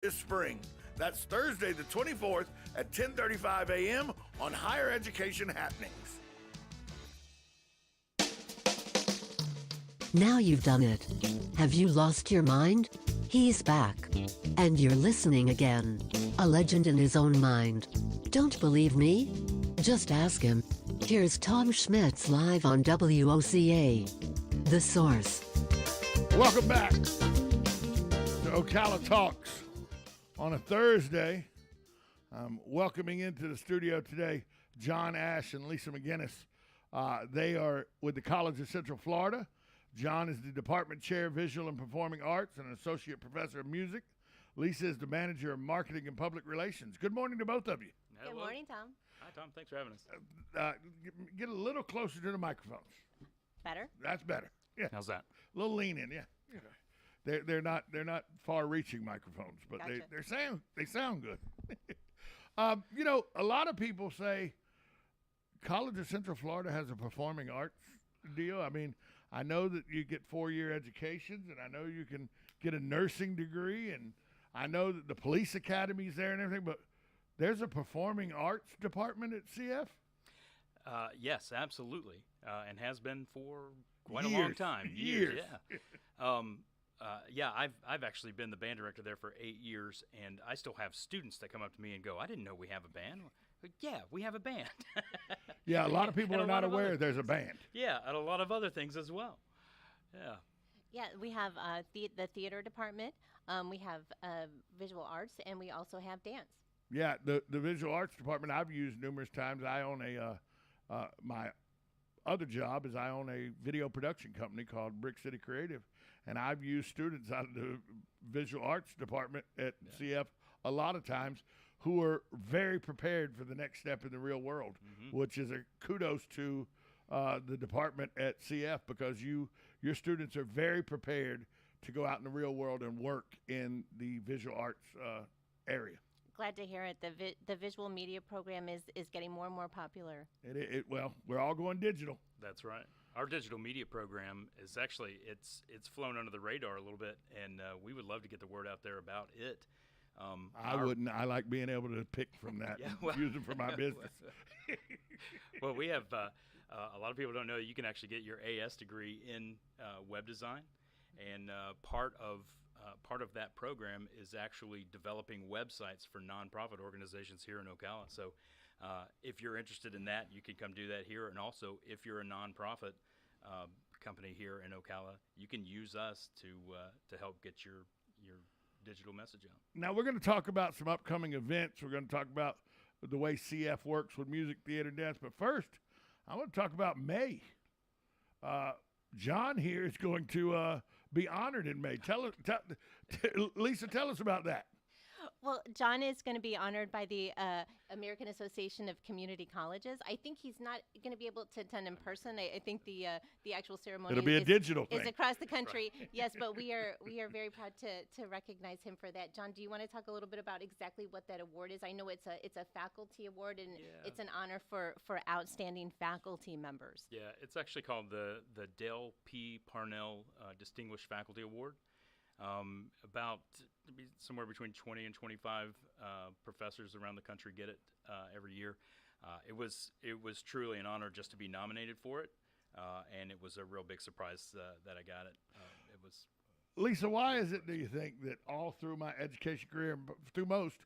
this spring. That's Thursday the 24th at 10:35 a.m. on Higher Education Happenings. Now you've done it. Have you lost your mind? He's back. And you're listening again. A legend in his own mind. Don't believe me? Just ask him. Here's Tom Schmitz live on WOCA. The Source. Welcome back to Ocala Talks on a Thursday. I'm welcoming into the studio today John Ash and Lisa McGinnis. They are with the College of Central Florida. John is the Department Chair of Visual and Performing Arts and an Associate Professor of Music. Lisa is the Manager of Marketing and Public Relations. Good morning to both of you. Good morning, Tom. Hi, Tom. Thanks for having us. Get a little closer to the microphones. Better? That's better. Yeah. How's that? A little lean in, yeah. They're not far-reaching microphones, but Gotcha. they sound good. A lot of people say College of Central Florida has a performing arts deal. I mean, I know that you get 4-year educations, and I know you can get a nursing degree, and I know that the police academy's there and everything, but there's a performing arts department at CF? Yes, absolutely, and has been for quite Years. a long time. Years. Yeah. I've actually been the band director there for 8 years, and I still have students that come up to me and go, "I didn't know we have a band." Like, yeah, we have a band. Yeah, a lot of people And are a not lot of aware other there's a things. band. Yeah, and a lot of other things as well. Yeah. Yeah, we have the theater department, we have visual arts, and we also have dance. Yeah, the visual arts department I've used numerous times. I own my other job is I own a video production company called Brick City Creative, and I've used students out of the visual arts department at CF a lot of times who are very prepared for the next step in the real world, which is a kudos to the department at CF because your students are very prepared to go out in the real world and work in the visual arts area. Glad to hear it. The visual media program is getting more and more popular. Well, we're all going digital. That's right. Our digital media program is actually it's flown under the radar a little bit, and we would love to get the word out there about it. I wouldn't. I like being able to pick from that Yeah, and well- use it for my business. Well, we have a lot of people don't know you can actually get your AS degree in web design, and part of that program is actually developing websites for nonprofit organizations here in Ocala. So, if you're interested in that, you can come do that here. And also, if you're a nonprofit company here in Ocala, you can use us to help get your digital message out. Now we're going to talk about some upcoming events. We're going to talk about the way CF works with music, theater, and dance. But first, I want to talk about May. John here is going to be honored in May. Lisa, tell us about that. Well, John is going to be honored by the American Association of Community Colleges. I think he's not going to be able to attend in person. I think the actual ceremony It'll be a digital is thing. across the country. Yes, but we are very proud to recognize him for that. John, do you want to talk a little bit about exactly what that award is? I know it's a faculty award, and it's an honor for outstanding faculty members. Yeah, it's actually called the Dale P. Parnell Distinguished Faculty Award. About somewhere between 20 and 25 professors around the country get it every year. It was truly an honor just to be nominated for it, and it was a real big surprise that I got it. It was. Lisa, why is it, do you think, that all through my education career, through most,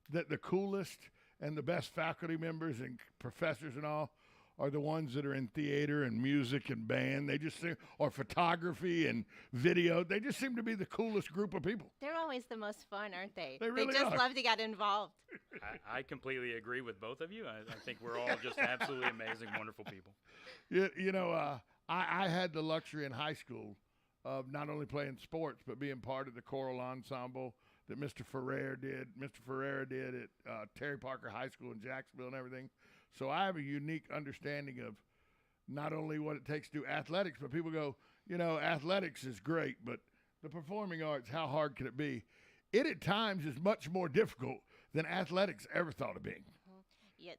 that the coolest and the best faculty members and professors and all are the ones that are in theater and music and band? They just seem, or photography and video. They just seem to be the coolest group of people. They're always the most fun, aren't they? They really just are. love to get involved. I completely agree with both of you. I think we're all just absolutely amazing, wonderful people. I had the luxury in high school of not only playing sports but being part of the choral ensemble that Mr. Ferrer did. Mr. Ferreira did at Terry Parker High School in Jacksonville and everything. So I have a unique understanding of not only what it takes to do athletics, but people go, athletics is great, but the performing arts, how hard can it be? It at times is much more difficult than athletics ever thought of being. Yeah,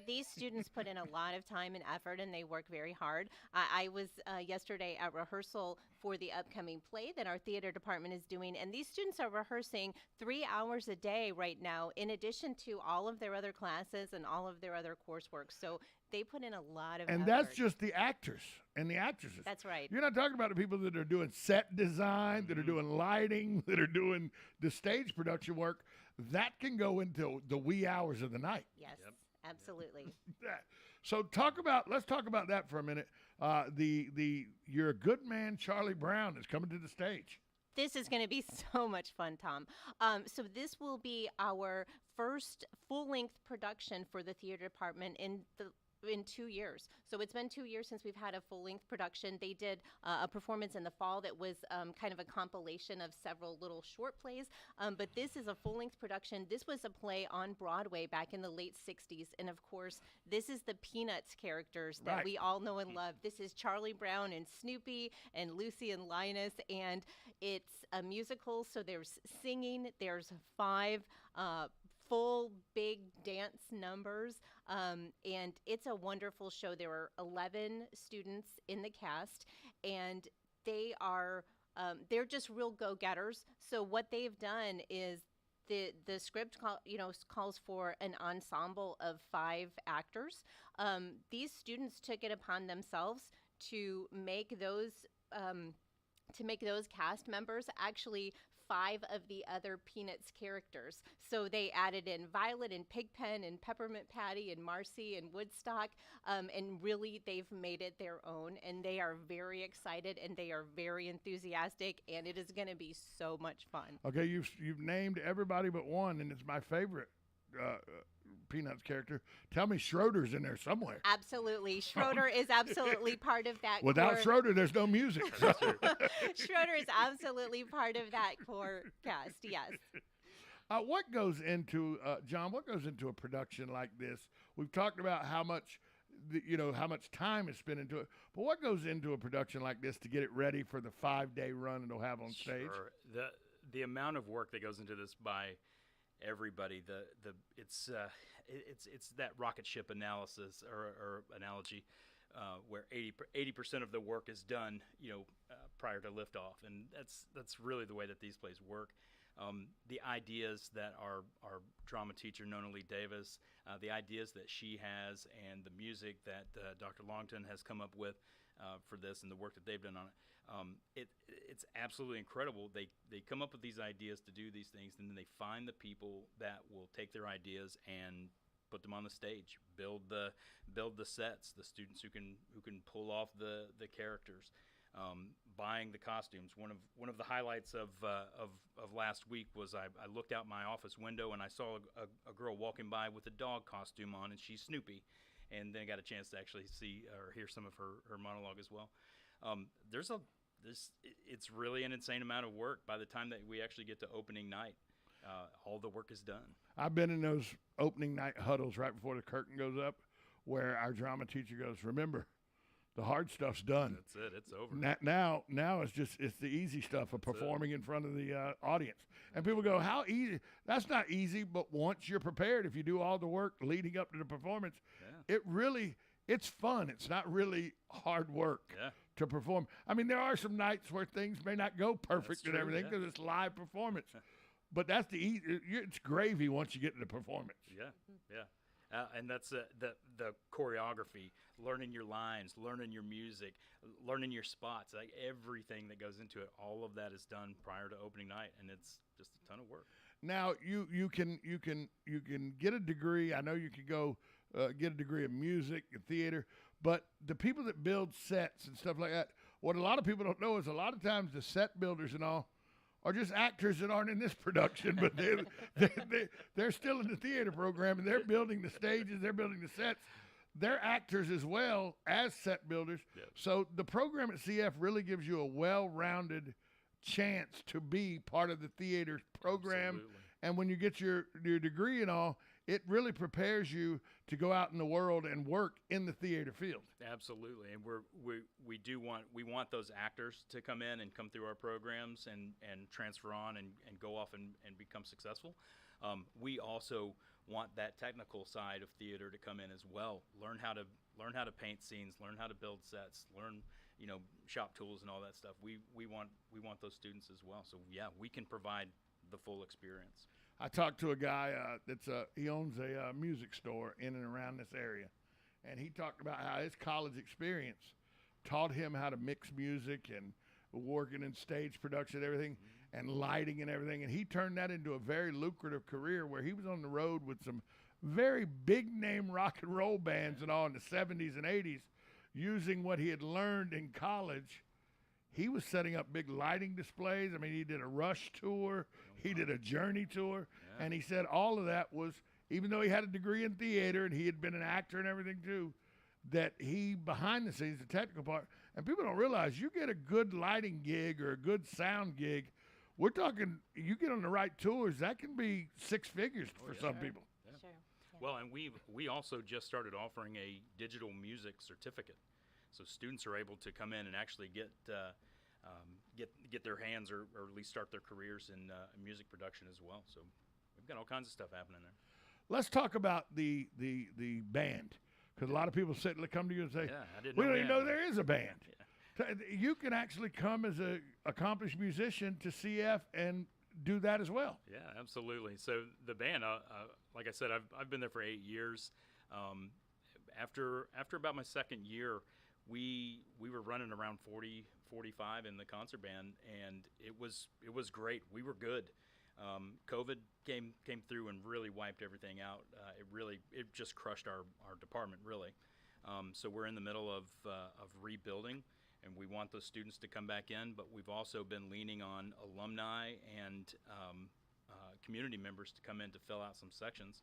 these students put in a lot of time and effort, and they work very hard. I was yesterday at rehearsal for the upcoming play that our theater department is doing. And these students are rehearsing 3 hours a day right now, in addition to all of their other classes and all of their other coursework. So they put in a lot of And effort. that's just the actors and the actresses. That's right. You're not talking about the people that are doing set design, that are doing lighting, that are doing the stage production work. That can go into the wee hours of the night. Yes, absolutely. So let's talk about that for a minute. You're a good man, Charlie Brown, is coming to the stage. This is going to be so much fun, Tom. So this will be our first full-length production for the theater department in 2 years. So it's been 2 years since we've had a full-length production. They did a performance in the fall that was kind of a compilation of several little short plays, but this is a full-length production. This was a play on Broadway back in the late 60s, and of course, this is the Peanuts characters that we all know and love. This is Charlie Brown and Snoopy and Lucy and Linus, and it's a musical, so there's singing, there's 5 full big dance numbers, and it's a wonderful show. There are 11 students in the cast, and they're just real go-getters. So what they've done is the script calls for an ensemble of 5 actors. These students took it upon themselves to make those cast members actually 5 of the other Peanuts characters. So they added in Violet and Pigpen and Peppermint Patty and Marcy and Woodstock, and really they've made it their own, and they are very excited and they are very enthusiastic, and it is going to be so much fun. Okay, you've named everybody but one, and it's my favorite Peanuts character. Tell me Schroeder's in there somewhere. Absolutely. Schroeder is absolutely part of that Without core. Schroeder, there's no music. Schroeder is absolutely part of that core cast, yes. What goes into, John, what goes into a production like this? We've talked about how much time is spent into it, but what goes into a production like this to get it ready for the 5-day run it'll have on stage? Sure. The amount of work that goes into this by everybody, it's that rocket ship analysis or analogy, where 80% of the work is done, prior to liftoff, and that's really the way that these plays work. The ideas that our drama teacher, Nona Lee Davis, the ideas that she has, and the music that Dr. Longton has come up with for this, and the work that they've done on it, it's absolutely incredible. They come up with these ideas to do these things, and then they find the people that will take their ideas and put them on the stage, build the sets, the students who can pull off the characters, buying the costumes. One of the highlights of last week was I looked out my office window and I saw a girl walking by with a dog costume on, and she's Snoopy, and then I got a chance to actually see or hear some of her monologue as well. It's really an insane amount of work. By the time that we actually get to opening night, all the work is done. I've been in those opening night huddles right before the curtain goes up, where our drama teacher goes, "Remember, the hard stuff's done. That's it. It's over. Now it's the easy stuff of performing in front of the audience." And people go, "How easy?" That's not easy, but once you're prepared, if you do all the work leading up to the performance, it's fun. It's not really hard work to perform. I mean, there are some nights where things may not go perfect and everything because it's live performance. But that's it's gravy once you get to the performance. And that's the choreography, learning your lines, learning your music, learning your spots, like everything that goes into it. All of that is done prior to opening night, and it's just a ton of work. Now you can get a degree. I know you could go get a degree in music and theater, but the people that build sets and stuff like that, what a lot of people don't know is a lot of times the set builders and all are just actors that aren't in this production, but they're still in the theater program, and they're building the stages, they're building the sets. They're actors as well as set builders. Yep. So the program at CF really gives you a well-rounded chance to be part of the theater program. Absolutely. And when you get your degree and all, it really prepares you to go out in the world and work in the theater field. Absolutely, and we want those actors to come in and come through our programs and transfer on and go off and become successful. We also want that technical side of theater to come in as well. Learn how to paint scenes, learn how to build sets, learn shop tools and all that stuff. We want those students as well. So yeah, we can provide the full experience. I talked to a guy he owns a music store in and around this area, and he talked about how his college experience taught him how to mix music and working in stage production and everything, and lighting and everything, and he turned that into a very lucrative career where he was on the road with some very big name rock and roll bands and all in the 70s and 80s, using what he had learned in college. He was setting up big lighting displays. I mean, he did a Rush tour, he did a Journey tour, and he said all of that was, even though he had a degree in theater and he had been an actor and everything too, that he, behind the scenes, the technical part, and people don't realize, you get a good lighting gig or a good sound gig, we're talking, you get on the right tours, that can be six figures for some people. Yeah. Sure. Yeah. Well, and we also just started offering a digital music certificate, so students are able to come in and actually get their hands or at least start their careers in music production as well. So we've got all kinds of stuff happening there. Let's talk about the band, because a lot of people come to you and say, I didn't we know don't even that. know there is a band. Yeah. You can actually come as an accomplished musician to CF and do that as well. Yeah, absolutely. So the band, like I said, I've been there for 8 years. After about my second year, we were running around 40, 45 in the concert band, and it was great. We were good. COVID came through and really wiped everything out. It just crushed our department really. So we're in the middle of rebuilding, and we want those students to come back in. But we've also been leaning on alumni and community members to come in to fill out some sections.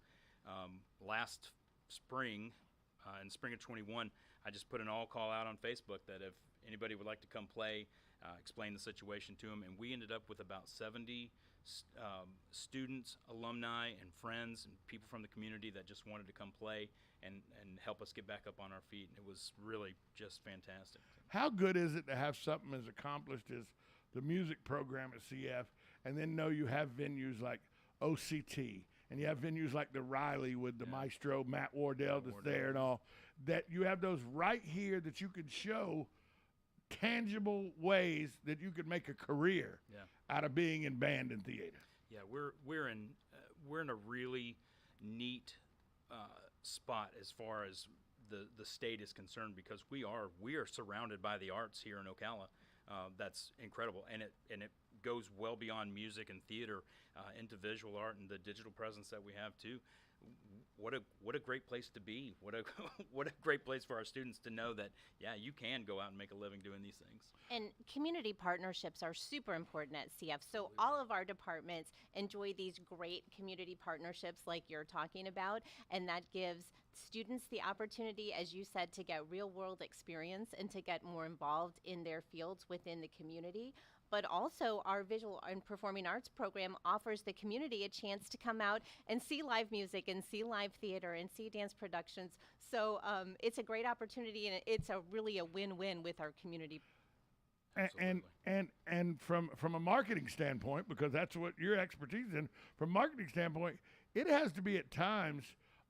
Last spring, in spring of 21, I just put an all call out on Facebook that if anybody would like to come play, explain the situation to them, and we ended up with about 70 students, alumni, and friends, and people from the community that just wanted to come play and help us get back up on our feet. And it was really just fantastic. How good is it to have something as accomplished as the music program at CF, and then know you have venues like OCT, and you have venues like the Riley with the maestro Matt Wardell that's there and all, that you have those right here that you can show tangible ways that you could make a career out of being in band and theater. Yeah, we're in a really neat spot as far as the state is concerned, because we are surrounded by the arts here in Ocala. That's incredible, and it goes well beyond music and theater into visual art and the digital presence that we have too. What a great place to be. What a great place for our students to know that you can go out and make a living doing these things. And community partnerships are super important at CF. So all of our departments enjoy these great community partnerships like you're talking about, and that gives students the opportunity, as you said, to get real world experience and to get more involved in their fields within the community. But also our visual and performing arts program offers the community a chance to come out and see live music and see live theater and see dance productions. So it's a great opportunity, and it's really a win-win with our community. And from a marketing standpoint, because that's what your expertise in, from a marketing standpoint, it has to be at times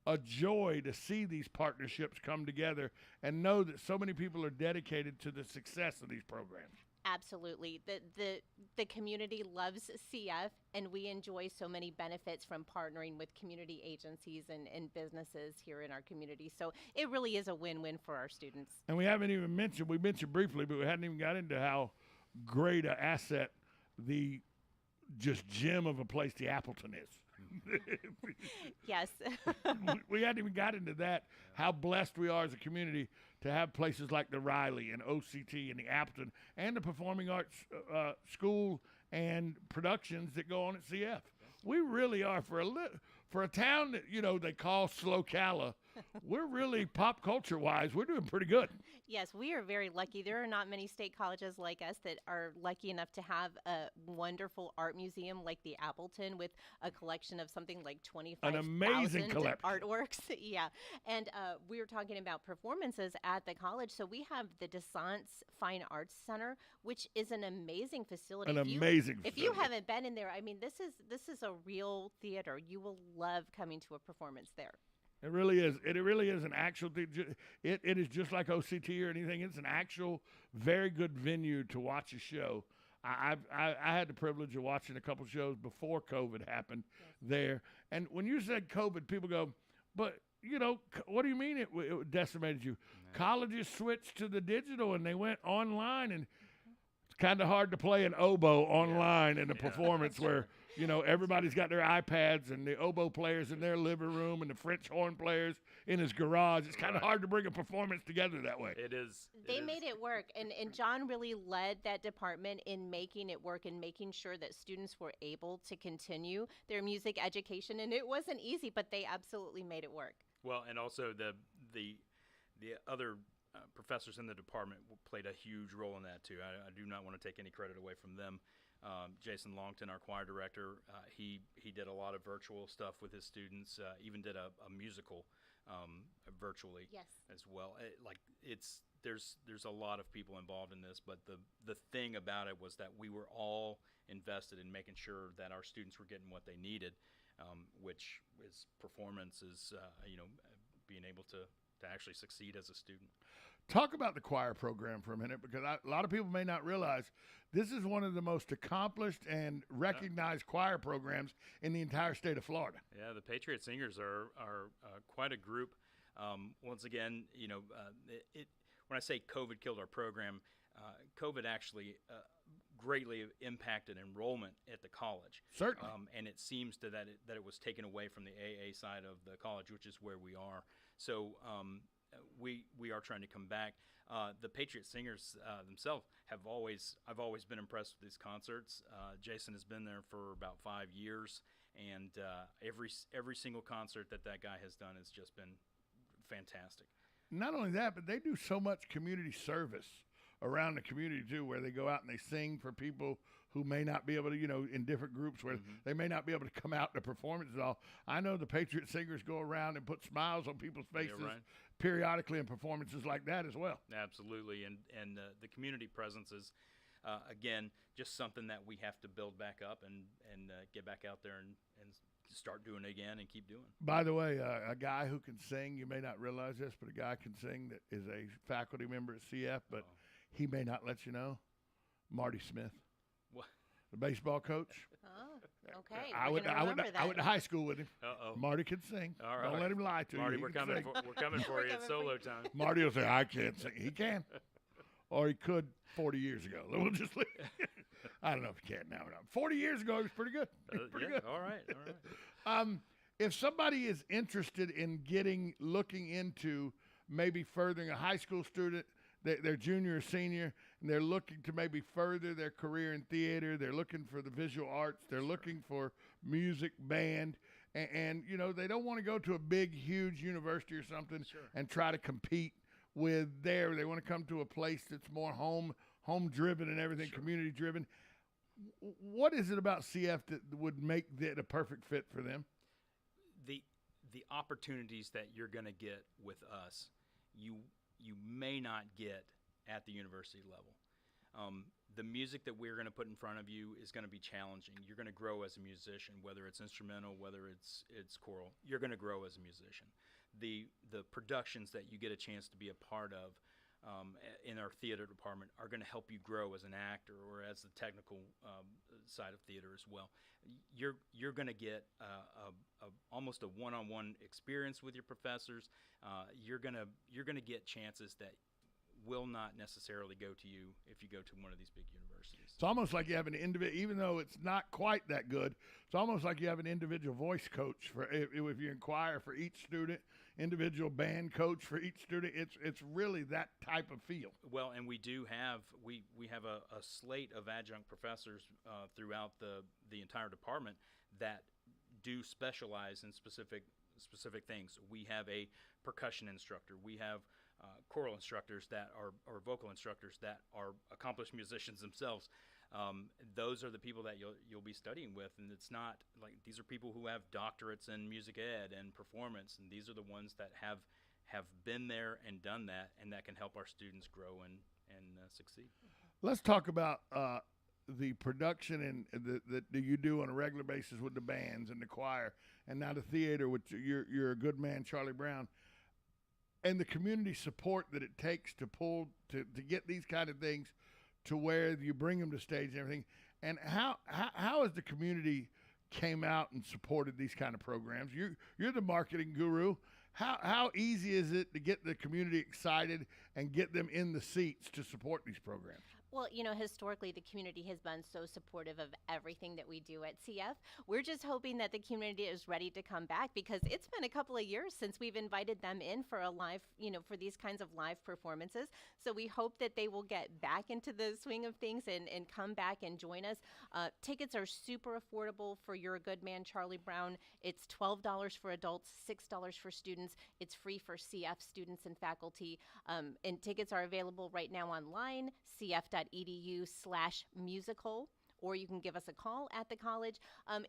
a joy to see these partnerships come together and know that so many people are dedicated to the success of these programs. Absolutely. The community loves CF, and we enjoy so many benefits from partnering with community agencies and businesses here in our community. So it really is a win-win for our students. And we mentioned briefly, but we hadn't even got into how great an asset the just gem of a place the Appleton is. Yes. we hadn't even got into that, how blessed we are as a community to have places like the Riley and OCT and the Appleton and the Performing Arts School and productions that go on at CF. We really are, for a town that they call Ocala, we're really pop culture wise, we're doing pretty good. Yes, we are very lucky. There are not many state colleges like us that are lucky enough to have a wonderful art museum like the Appleton with a collection of something like 25,000 artworks. Yeah, and we were talking about performances at the college. So we have the Descents Fine Arts Center, which is an amazing facility. If you haven't been in there, I mean, this is a real theater. You will love coming to a performance there. It really is. It really is an actual thing. It is just like OCT or anything. It's an actual very good venue to watch a show. I had the privilege of watching a couple shows before COVID happened there. And when you said COVID, people go, but, what do you mean it decimated you? Colleges switched to the digital and they went online, and it's kind of hard to play an oboe online in a performance where, everybody's got their iPads and the oboe players in their living room and the French horn players in his garage. It's kind of hard to bring a performance together that way. It is. They made it work, and John really led that department in making it work and making sure that students were able to continue their music education. And it wasn't easy, but they absolutely made it work. Well, and also the other professors in the department played a huge role in that too. I do not want to take any credit away from them. Jason Longton, our choir director, he did a lot of virtual stuff with his students. Even did a musical virtually as well. There's a lot of people involved in this, but the thing about it was that we were all invested in making sure that our students were getting what they needed, which is performances, being able to actually succeed as a student. Talk about the choir program for a minute, because a lot of people may not realize this is one of the most accomplished and recognized choir programs in the entire state of Florida. Yeah, the Patriot Singers are quite a group. Once again, when I say COVID killed our program, COVID actually greatly impacted enrollment at the college. Certainly. And it seems that it was taken away from the AA side of the college, which is where we are. So we are trying to come back. The Patriot Singers themselves I've always been impressed with these concerts. Jason has been there for about 5 years, and every single concert that guy has done has just been fantastic. Not only that, but they do so much community service around the community too, where they go out and they sing for people who may not be able to, in different groups where they may not be able to come out to performances at all. I know the Patriot Singers go around and put smiles on people's faces periodically in performances like that as well. Absolutely, and the community presence is, again, just something that we have to build back up and get back out there and start doing it again and keep doing. By the way, a guy who can sing, you may not realize this, but a guy can sing that is a faculty member at CF, but he may not let you know, Marty Smith. What? The baseball coach. Oh, okay. I went to high school with him. Uh-oh. Marty can sing. All right. Don't let him lie to Marty, you. we're coming for you at solo time. Marty will say, I can't sing. He can. Or he could 40 years ago. We'll just leave. I don't know if he can now or not. 40 years ago, he was pretty good. Pretty good. All right. If somebody is interested in looking into maybe furthering a high school student, they're junior or senior, and they're looking to maybe further their career in theater, they're looking for the visual arts, they're looking for music, band, and they don't want to go to a big, huge university or something and try to compete with there. They want to come to a place that's more home-driven and everything, community-driven. What is it about CF that would make it a perfect fit for them? The opportunities that you're going to get with us, you may not get at the university level. The music that we're going to put in front of you is going to be challenging. You're going to grow as a musician, whether it's instrumental, whether it's choral. You're going to grow as a musician. The productions that you get a chance to be a part of in our theater department are going to help you grow as an actor or as the technical side of theater as well. You're going to get almost a one-on-one experience with your professors. You're going to get chances that will not necessarily go to you if you go to one of these big universities. It's almost like you have an individual, even though it's not quite that good, it's almost like you have an individual voice coach for if you inquire for each student, individual band coach for each student. It's really that type of feel. Well, and we do have we have a slate of adjunct professors throughout the entire department that do specialize in specific things. We have a percussion instructor. We have choral instructors or vocal instructors that are accomplished musicians themselves. Those are the people that you'll be studying with, and it's not like these are people who have doctorates in music ed and performance, and these are the ones that have been there and done that, and that can help our students grow and succeed. Let's talk about the production and that you do on a regular basis with the bands and the choir, and now the theater with you're a good man, Charlie Brown, and the community support that it takes to get these kind of things to where you bring them to stage and everything, and how has the community came out and supported these kind of programs? You're the marketing guru. How easy is it to get the community excited and get them in the seats to support these programs? Well, historically, the community has been so supportive of everything that we do at CF. We're just hoping that the community is ready to come back, because it's been a couple of years since we've invited them in for a live, for these kinds of live performances. So we hope that they will get back into the swing of things and come back and join us. Tickets are super affordable for You're a Good Man, Charlie Brown. It's $12 for adults, $6 for students. It's free for CF students and faculty. And tickets are available right now online, cf.edu/musical, or you can give us a call at the college.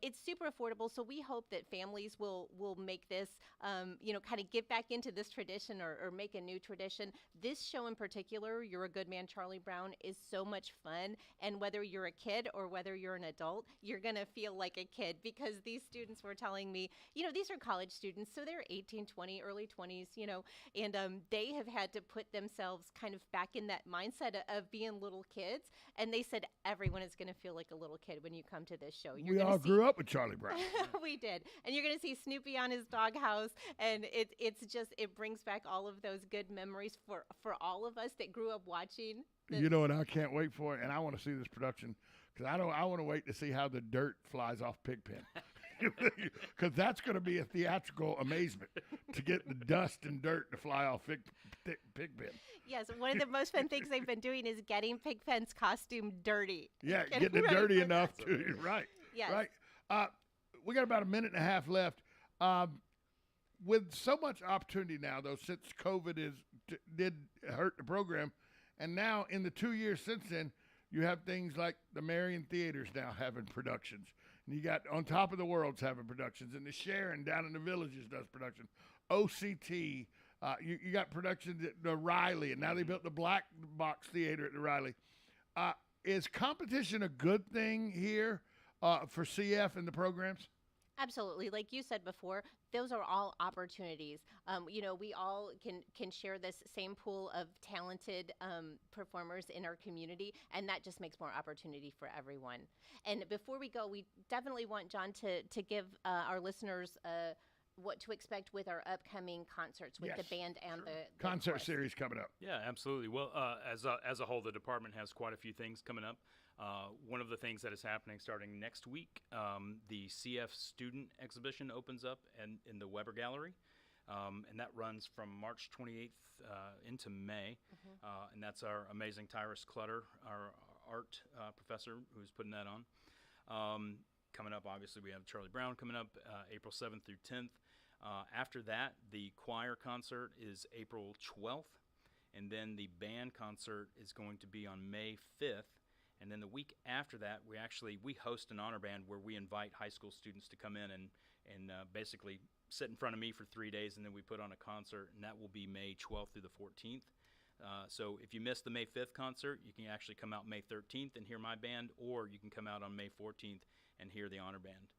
It's super affordable, so we hope that families will make this, kind of get back into this tradition or make a new tradition. This show in particular, You're a Good Man, Charlie Brown, is so much fun, and whether you're a kid or whether you're an adult, you're going to feel like a kid, because these students were telling me, these are college students, so they're 18, 20, early 20s, and they have had to put themselves kind of back in that mindset of being little kids, and they said everyone is going to feel like a little kid when you come to this show. We all grew up with Charlie Brown. We did. And you're going to see Snoopy on his doghouse, and it brings back all of those good memories for all of us that grew up watching. And I can't wait for it, and I want to see this production, because I want to wait to see how the dirt flies off Pigpen. Because that's going to be a theatrical amazement, to get the dust and dirt to fly off Pigpen. Yes, one of the most fun things they've been doing is getting Pigpen's costume dirty. Yeah, getting it dirty enough to, right. Yes. Right. We got about a minute and a half left. With so much opportunity now, though, since COVID did hurt the program, and now in the 2 years since then, you have things like the Marion Theaters now having productions. And you got On Top of the World's having productions, and the Sharon down in the Villages does production. OCT, you got productions at the Riley, and now they built the Black Box Theater at the Riley. Is competition a good thing here for CF and the programs? Absolutely. Like you said before, those are all opportunities. We all can share this same pool of talented performers in our community, and that just makes more opportunity for everyone. And before we go, we definitely want John to give our listeners what to expect with our upcoming concerts with the band and the concert chorus. series coming up. Yeah, absolutely. Well, as a whole, the department has quite a few things coming up. One of the things that is happening starting next week, the CF Student Exhibition opens up in the Weber Gallery, and that runs from March 28th into May, and that's our amazing Tyrus Clutter, our art professor, who's putting that on. Coming up, obviously, we have Charlie Brown coming up April 7th through 10th. After that, the choir concert is April 12th, and then the band concert is going to be on May 5th. And then the week after that, we host an honor band where we invite high school students to come in and basically sit in front of me for 3 days, and then we put on a concert, and that will be May 12th through the 14th. So if you missed the May 5th concert, you can actually come out May 13th and hear my band, or you can come out on May 14th and hear the honor band.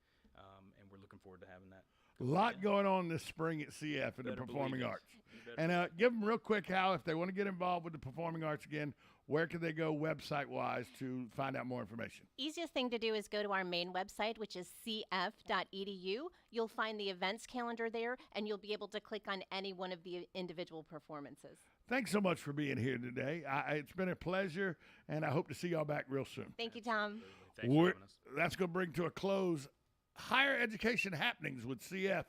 And we're looking forward to having that. A lot going on this spring at CF in the performing arts. And give them real quick, Hal, if they want to get involved with the performing arts again, where can they go website-wise to find out more information? Easiest thing to do is go to our main website, which is cf.edu. You'll find the events calendar there, and you'll be able to click on any one of the individual performances. Thanks so much for being here today. It's been a pleasure, and I hope to see y'all back real soon. Thank you, Tom. Thanks for having us. That's going to bring to a close Higher Education Happenings with CF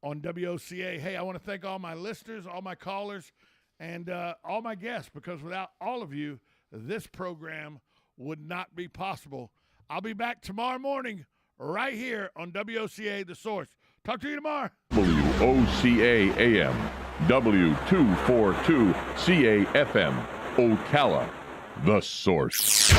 on WOCA. Hey, I want to thank all my listeners, all my callers, and all my guests, because without all of you, this program would not be possible. I'll be back tomorrow morning right here on WOCA, The Source. Talk to you tomorrow. WOCA AM, W242 CAFM, Ocala, The Source.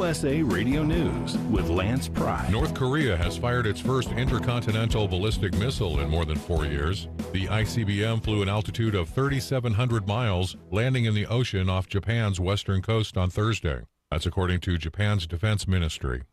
USA Radio News with Lance Pry. North Korea has fired its first intercontinental ballistic missile in more than 4 years. The ICBM flew an altitude of 3,700 miles, landing in the ocean off Japan's western coast on Thursday. That's according to Japan's defense ministry.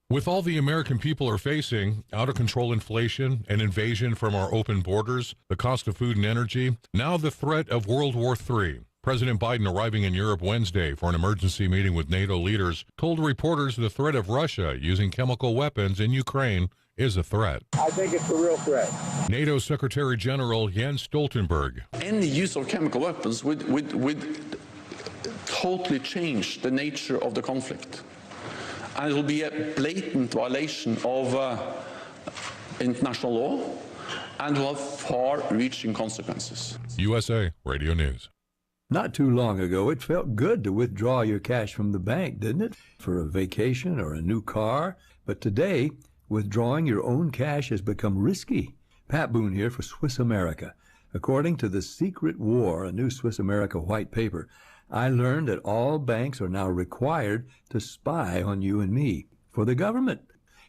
With all the American people are facing, out-of-control inflation, an invasion from our open borders, the cost of food and energy, now the threat of World War III. President Biden, arriving in Europe Wednesday for an emergency meeting with NATO leaders, told reporters the threat of Russia using chemical weapons in Ukraine is a threat. I think it's a real threat. NATO Secretary General Jens Stoltenberg. Any use of chemical weapons would totally change the nature of the conflict. And it will be a blatant violation of international law and will have far-reaching consequences. USA Radio News. Not too long ago, it felt good to withdraw your cash from the bank, didn't it? For a vacation or a new car. But today, withdrawing your own cash has become risky. Pat Boone here for Swiss America. According to The Secret War, a new Swiss America white paper, I learned that all banks are now required to spy on you and me for the government,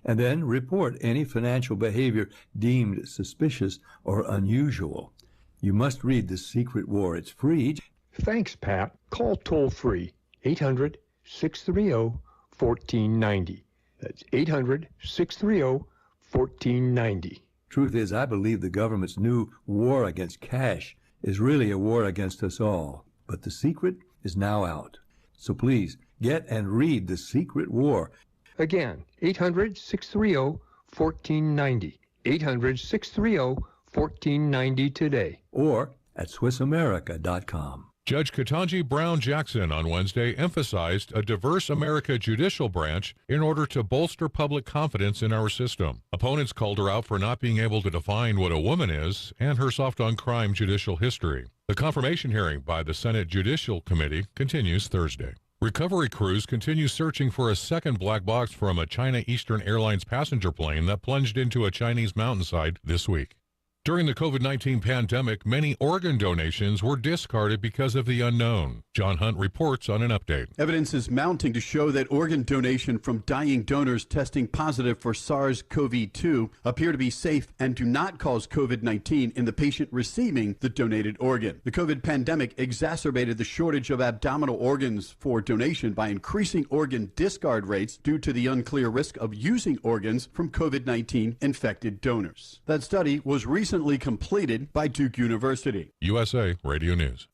and then report any financial behavior deemed suspicious or unusual. You must read The Secret War. It's free. Thanks, Pat. Call toll-free 800-630-1490. That's 800-630-1490. Truth is, I believe the government's new war against cash is really a war against us all. But The Secret is now out. So please, get and read The Secret War. Again, 800-630-1490. 800-630-1490 today. Or at SwissAmerica.com. Judge Ketanji Brown Jackson on Wednesday emphasized a diverse America judicial branch in order to bolster public confidence in our system. Opponents called her out for not being able to define what a woman is and her soft-on-crime judicial history. The confirmation hearing by the Senate Judicial Committee continues Thursday. Recovery crews continue searching for a second black box from a China Eastern Airlines passenger plane that plunged into a Chinese mountainside this week. During the COVID-19 pandemic, many organ donations were discarded because of the unknown. John Hunt reports on an update. Evidence is mounting to show that organ donation from dying donors testing positive for SARS-CoV-2 appear to be safe and do not cause COVID-19 in the patient receiving the donated organ. The COVID pandemic exacerbated the shortage of abdominal organs for donation by increasing organ discard rates due to the unclear risk of using organs from COVID-19 infected donors. That study was recently completed by Duke University. USA Radio News.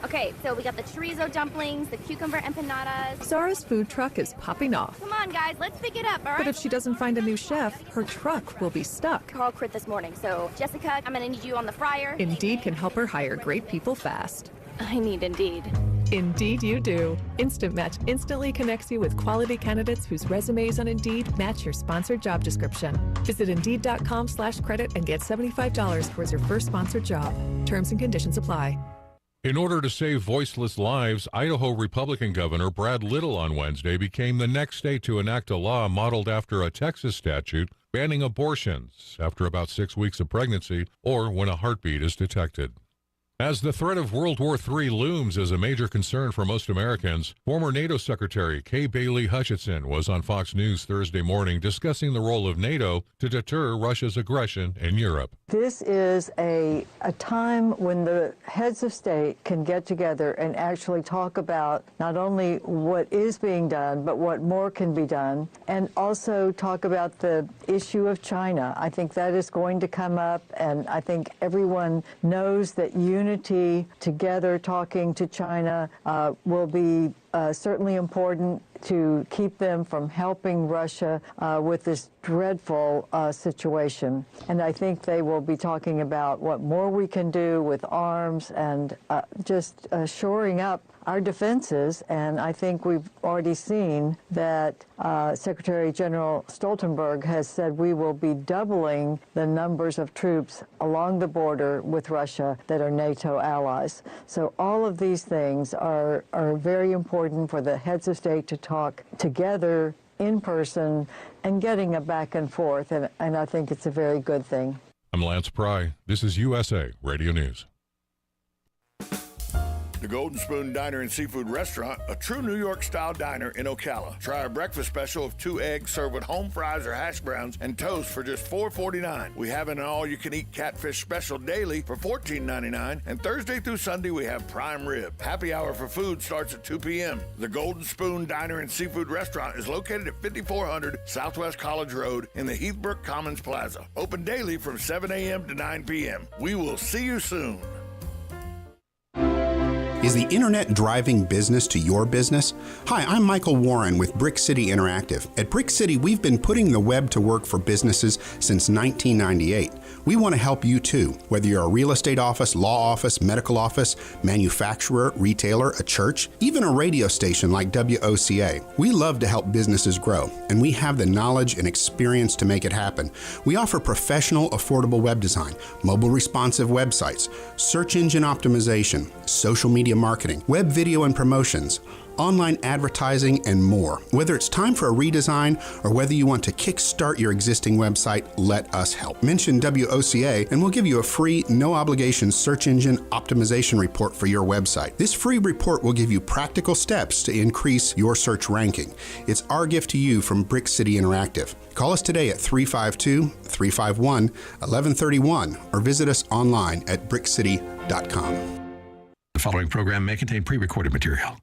Okay, so we got the chorizo dumplings, the cucumber empanadas. Zara's food truck is popping off. Come on, guys, let's pick it up, all right? But if she doesn't find a new chef, her truck will be stuck. Carl quit this morning, so Jessica, I'm gonna need you on the fryer. Indeed can help her hire great people fast. I need Indeed. Indeed you do. Instant Match instantly connects you with quality candidates whose resumes on Indeed match your sponsored job description. Visit Indeed.com/credit and get $75 towards your first sponsored job. Terms and conditions apply. In order to save voiceless lives, Idaho Republican Governor Brad Little on Wednesday became the next state to enact a law modeled after a Texas statute banning abortions after about 6 weeks of pregnancy or when a heartbeat is detected. As the threat of World War III looms as a major concern for most Americans, former NATO Secretary Kay Bailey Hutchinson was on Fox News Thursday morning discussing the role of NATO to deter Russia's aggression in Europe. This is a time when the heads of state can get together and actually talk about not only what is being done, but what more can be done, and also talk about the issue of China. I think that is going to come up, and I think everyone knows that unity together talking to China will be certainly important to keep them from helping Russia with this dreadful situation. And I think they will be talking about what more we can do with arms and just shoring up our defenses. And I think we've already seen that Secretary General Stoltenberg has said we will be doubling the numbers of troops along the border with Russia that are NATO allies. So all of these things are very important for the heads of state to talk together in person and getting a back and forth. And I think it's a very good thing. I'm Lance Pry. This is USA Radio News. The Golden Spoon Diner and Seafood Restaurant, a true New York-style diner in Ocala. Try our breakfast special of 2 eggs served with home fries or hash browns and toast for just $4.49. We have an all-you-can-eat catfish special daily for $14.99, and Thursday through Sunday we have prime rib. Happy hour for food starts at 2 p.m. The Golden Spoon Diner and Seafood Restaurant is located at 5400 Southwest College Road in the Heathbrook Commons Plaza. Open daily from 7 a.m. to 9 p.m. We will see you soon. Is the internet driving business to your business? Hi, I'm Michael Warren with Brick City Interactive. At Brick City, we've been putting the web to work for businesses since 1998. We want to help you too, whether you're a real estate office, law office, medical office, manufacturer, retailer, a church, even a radio station like WOCA. We love to help businesses grow, and we have the knowledge and experience to make it happen. We offer professional, affordable web design, mobile responsive websites, search engine optimization, social media marketing, web video and promotions, online advertising, and more. Whether it's time for a redesign or whether you want to kickstart your existing website, let us help. Mention WOCA and we'll give you a free, no-obligation search engine optimization report for your website. This free report will give you practical steps to increase your search ranking. It's our gift to you from Brick City Interactive. Call us today at 352-351-1131 or visit us online at brickcity.com. The following program may contain pre-recorded material.